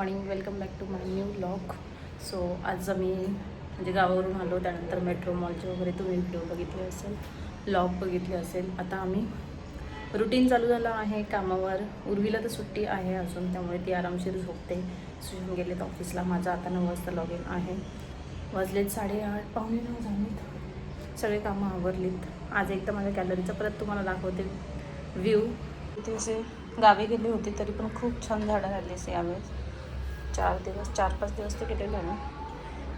Morning, welcome back to my new vlog. So आज आम्ही म्हणजे गावावरून आलो, त्यानंतर मेट्रो मॉलचे वगैरे तुम्ही व्हिडिओ बघितले असेल, व्लॉग बघितले असेल. आता आम्ही रुटीन चालू झालं आहे कामावर. उर्वीला तर सुट्टी आहे अजून, त्यामुळे ती आरामशीर झोपते. सुजून गेलेत ऑफिसला. माझं आता 9 वाजता लॉग इन आहे. वाजलेत 8:30, पावणे 9 झालेत. सगळे कामं आवरलीत. आज एकदा माझ्या गॅलरीचं परत तुम्हाला दाखवते व्ह्यू. इथे असे गावी गेले होते तरी पण खूप छान झाडं झाली असे यावेळेस. 4-5 दिवस ते गेलेलं आहे.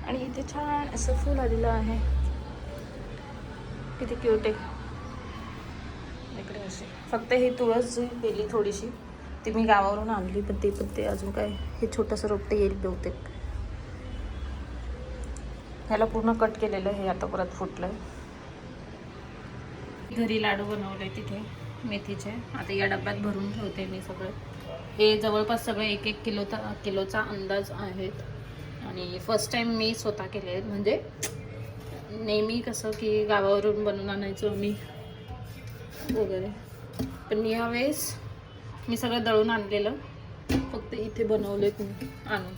आणि इथे छान असं फूल आलेलं आहे. किती क्यूट आहे. इकडे असे फक्त हे तुळस जी गेली थोडीशी, ती मी गावावरून आणली, पण ते अजून काय हे छोटंसं रोपटे येईल बहुतेक. ह्याला पूर्ण कट केलेलं हे आता परत फुटलं. घरी लाडू बनवले तिथे मेथीचे. आता या डब्यात भरून ठेवते मी सगळं. हे जवळपास सगळे 1-1 किलोचा अंदाज आहेत. आणि फर्स्ट टाईम मी स्वतः केले. म्हणजे नेहमी कसं की गावावरून बनवून आणायचो आम्ही वगैरे, पण यावेळेस मी सगळं दळून आणलेलं, फक्त इथे बनवले मी आणून.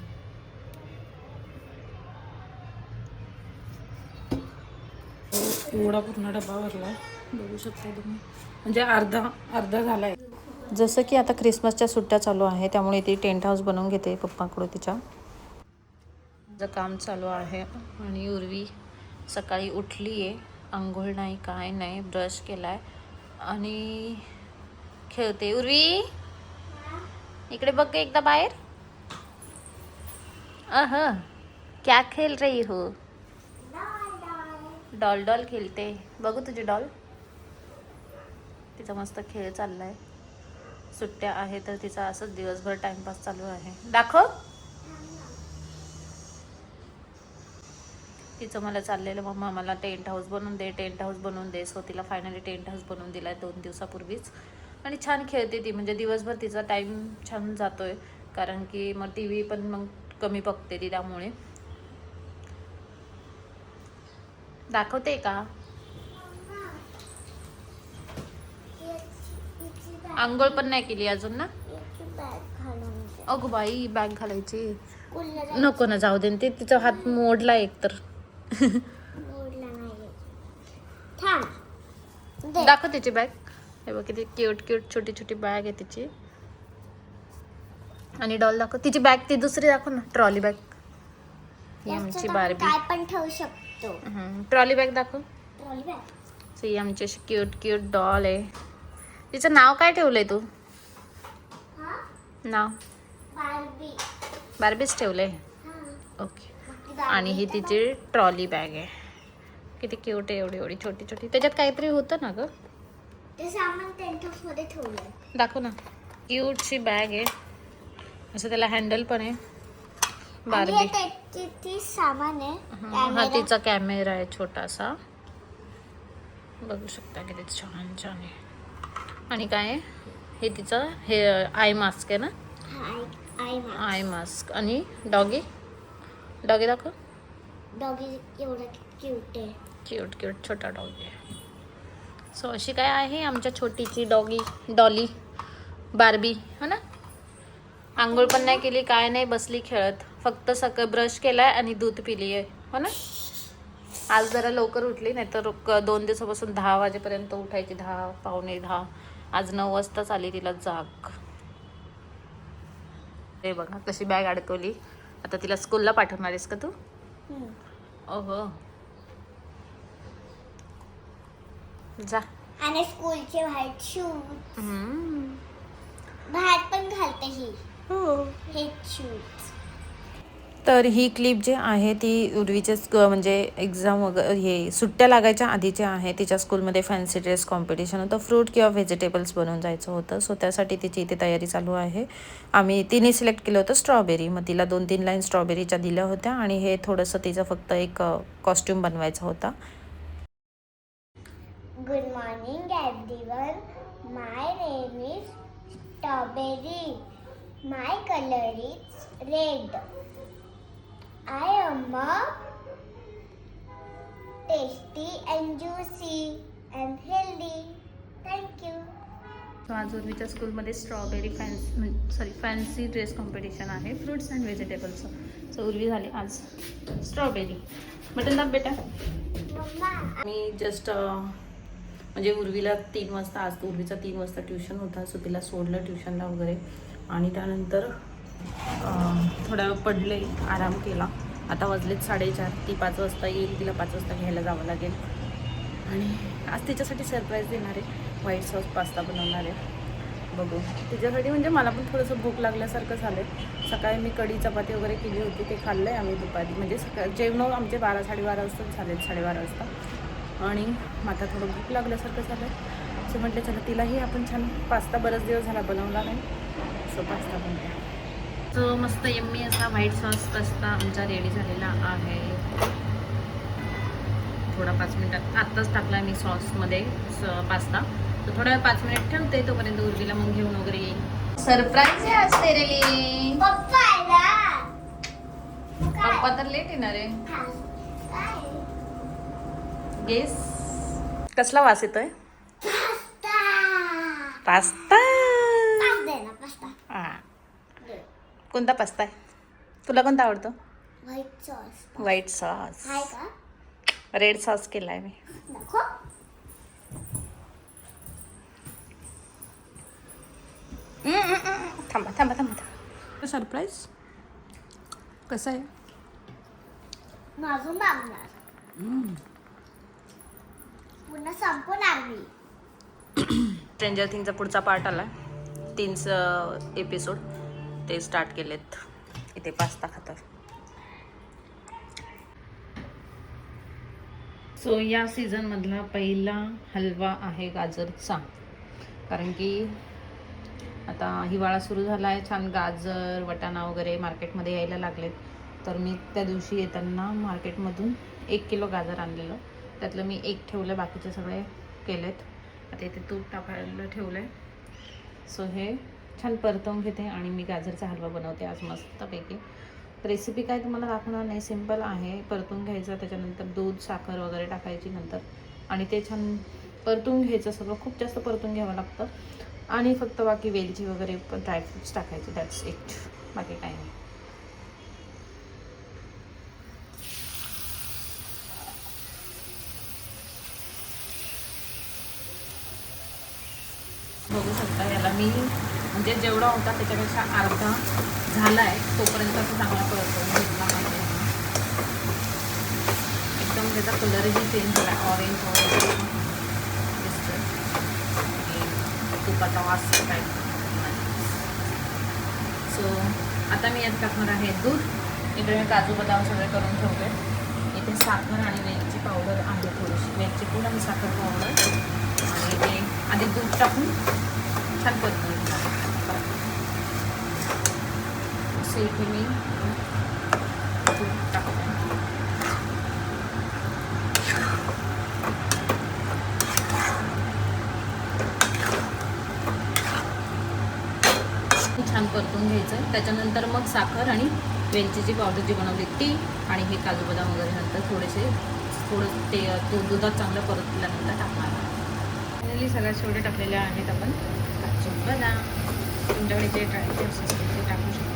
एवढा पूर्ण डबा भरला बघू शकता तुम्ही. म्हणजे अर्धा झाला आहे. जसं की आता ख्रिसमसच्या सुट्ट्या चालू आहे, त्यामुळे ती टेंट हाऊस बनवून घेते पप्पाकडून तिच्या. माझं काम चालू आहे. आणि उर्वी सकाळी उठली आहे. आंघोळ नाही, काय नाही, ब्रश केला आहे आणि खेळते. उर्वी इकडे बघ एकदा बाहेर. क्या खेल रही हो? डॉल खेळते. बघू तुझी डॉल. तिचा मस्त खेळ चाललाय. सुट्ट्या आहे तर तिचा असंच दिवसभर टाइमपास चालू आहे. दाखव. तिचं मला चाललेलं, मम्मा मला टेंट हाऊस बनवून दे. सो तिला फायनली टेंट हाऊस बनवून दिलाय 2 दिवसापूर्वीच. आणि छान खेळते ती. म्हणजे दिवसभर तिचा टाइम छान जातोय, कारण की मग TV पण मग कमी बघते ती. त्यामुळे दाखवते का? आंघोळ पण नाही केली अजून ना? अगो बाई, बॅग घालायची नको ना, जाऊ दे. ते तिचा हात मोडला एकतर. दाखव तिची बॅग. हे बघ किती क्यूट छोटी बॅग आहे तिची. आणि डॉल दाखव तिची बॅग. ती दुसरी दाखव ना, ट्रॉली बॅग. ही आमची बार्बी. काय पण ठेवू शकतो. ट्रॉली बॅग दाखव. Trolley bag. ही आमची अशी क्यूट डॉल आहे. तिचं नाव काय ठेवलंय तू? नाव बार्बीच ठेवलंय. ओके. आणि ही तिची ट्रॉली बॅग आहे. किती क्यूट आहे. एवढी छोटी. त्याच्यात काहीतरी होतं ना ग, ते सामान टेंट हाऊस मध्ये ठेवलंय. दाखव ना. क्यूटची बॅग आहे. असं त्याला हँडल पण आहे. बार्बी ती सामान आहे. हा तिचा कॅमेरा आहे छोटासा. बघू शकता किती छान आहे. आणि काय आहे हे तिचं, हे आय मास्क आहे ना. Eye mask. आणि डॉगी दाखव. डॉगी एवढा क्यूट आहे. क्यूट छोटा डॉगी आहे. सो अशी काय आहे आमच्या छोटीची डॉली बार्बी, हो ना. आंघोळ पण नाही केली, काय नाही, बसली खेळत. फक्त सकाळ ब्रश केलाय आणि दूध पिली आहे, हो ना. आज जरा लवकर उठली, नाही तर 2 दिवसापासून 10 वाजेपर्यंत उठायची. 10, पावणे 10. आज 9 वाजताच आली तिला जाग. हे बघा कशी बॅग अडकवली. आता तिला स्कूलला पाठवणार आहेस का तू? ओहो, जा. आणि स्कूलचे व्हाईट शूज बाहेर पण घालते ही. हे शूज. तर ही क्लिप जी आहे ती उर्वीचे म्हणजे एक्झाम वगैरे हे सुट्ट्या लागायच्या आधीचे आहे. तिच्या स्कूलमध्ये फॅन्सी ड्रेस कॉम्पिटिशन होतं. फ्रूट किंवा व्हेजिटेबल्स बनवून जायचं होतं. सो त्यासाठी तिची इथे तयारी चालू आहे. तिने सिलेक्ट केलं होतं स्ट्रॉबेरी. मग तिला 2-3 लाईन स्ट्रॉबेरीच्या दिल्या होत्या. आणि हे थोडंसं तिचं फक्त एक कॉस्ट्यूम बनवायचा होता. Good morning everyone. My name is strawberry. My colour is red. I am a tasty and juicy and healthy. Thank you. So आज उर्वीच्या स्कूलमध्ये स्ट्रॉबेरी फॅन्सी ड्रेस कॉम्पिटिशन आहे फ्रुट्स अँड व्हेजिटेबल्सचं. सो उर्वी झाली आज स्ट्रॉबेरी. मटन दाब बेटा. मी just म्हणजे उर्वीला 3 वाजता, आज उर्वीचा 3 वाजता ट्युशन होता. सो तिला सोडलं ट्युशनला वगैरे आणि त्यानंतर थोडा वेळ पडले, आराम केला. आता वाजलेत 4:30. ती 5 वाजता येईल, तिला 5 वाजता घ्यायला जावं लागेल. आणि आज तिच्यासाठी सरप्राईज देणार आहे, व्हाईट सॉस पास्ता बनवणार आहे. बघू तिच्यासाठी. म्हणजे मला पण थोडंसं भूक लागल्यासारखं झालं आहे. सकाळी मी कढी चपाती वगैरे केली होती, ते खाल्लं आहे आम्ही दुपारी. म्हणजे जेवण आमचे 12-12:30 वाजता झालेत, 12:30 वाजता. आणि आता थोडं भूक लागल्यासारखं झालं आहे. सो म्हटलं चला तिलाही आपण छान पास्ता, बरेच दिवस झाला बनवला नाही, सो पास्ता बनवूया. सो मस्त यम्मी असा व्हाईट सॉस पास्ता आमचा रेडी झालेला आहे. थोडा 5 मिनिटात आत्ताच टाकला मी सॉसमध्ये पास्ता. तर थोडा 5 मिनिट ठेवते, तोपर्यंत उर्वीला मग घेऊन वगैरे येईल. सरप्राईज आहे आज तेरे लिए. पप्पा तर लेट येणार आहे. गेस कसला वास येतोय? पास्ता. कोणता पास्ता आहे? तुला कोणता आवडतो? White sauce. रेड सॉस केलाय मी. थांबा थांबा थांबा. सरप्राईज कसं आहे? माझून मागणार पुन्हा संपणार मी. स्ट्रेंजर थिंगचा पुढचा पार्ट आला, 3 एपिसोड ते स्टार्ट केलेत. इथे पास्ता खातात. सो या सीझनमधला पहिला हलवा आहे गाजरचा. कारण की आता हिवाळा सुरू झाला आहे, छान गाजर वाटाणा वगैरे मार्केटमध्ये यायला लागलेत. तर मी त्या दिवशी येताना मार्केटमधून 1 किलो गाजर आणलेलं. त्यातलं मी 1 ठेवलं, बाकीचे सगळे केलेत. आता इथे तूप टाकायला ठेवलं आहे. सो हे छान परतवून घेते आणि मी गाजरचा हलवा बनवते आज मस्तपैकी. रेसिपी काय तुम्हाला दाखवणार नाही, सिम्पल आहे. परतून घ्यायचं, त्याच्यानंतर दूध साखर वगैरे टाकायची नंतर, आणि ते छान परतून घ्यायचं. सगळं खूप जास्त परतून घ्यावं लागतं. आणि फक्त बाकी वेलची वगैरे पण ड्रायफ्रुट्स टाकायचे, दॅट्स इट. बाकी काही नाही. बघू शकता याला मी म्हणजे जेवढा होता त्याच्यापेक्षा अर्धा झाला आहे. तोपर्यंत असं चांगला परतून घेतला पाहिजे. एकदम त्याचा कलरही चेंज झाला, ऑरेंज वगैरे दिसतोय. तुपाचा वास टाईप. सो आता मी यात टाकणार आहे दूध. इकडे मी काजू बदाम सगळे करून ठेवते. इथे साखर आणि वेलची पावडर आहे, थोडीशी वेलची पूड आणि साखर पावडर. आणि ते आधी दूध टाकून छान परतून असं इथे मी दूध टाकते. छान परतून घ्यायचं. त्याच्यानंतर मग साखर आणि वेलचीची पावडर जी बनवली ती आणि हे काजू बदाम वगैरे नंतर थोडं ते दुधात चांगलं परतल्यानंतर टाकणार. फायनली सगळ्या शेवटे टाकलेल्या आहेत आपण काजू बदाम. तुमच्याकडे जे ड्रायफ्रुट्स असतील ते टाकू शकता.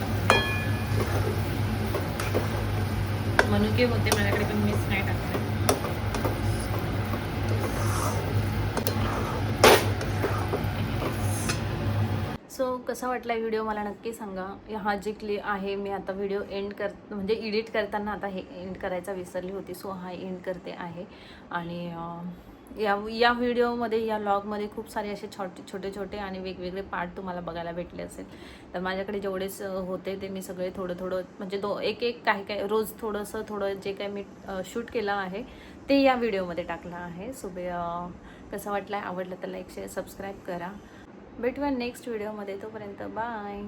मनुके होते माझ्याकडे पण मिस नाही टाकले. सो कसा वाटला व्हिडिओ मला नक्की सांगा. हा जे क्लिप आहे मी आता व्हिडिओ म्हणजे एडिट करताना आता हे एंड करायचा विसरली होती. सो हा एंड करते आहे. आणि या व्हिडिओमध्ये, या व्लॉगमध्ये खूप सारे असे छोटे छोटे आणि वेगवेगळे पार्ट तुम्हाला बघायला भेटले असेल. तर माझ्याकडे जेवढेच होते ते मी सगळे थोडं म्हणजे एक काही रोज थोडं जे काही मी शूट केलं आहे ते या व्हिडिओमध्ये टाकलं आहे. सो कसा वाटला, आवडलं तर लाईक शेअर सबस्क्राईब करा. भेटूया नेक्स्ट व्हिडिओमध्ये. तोपर्यंत बाय.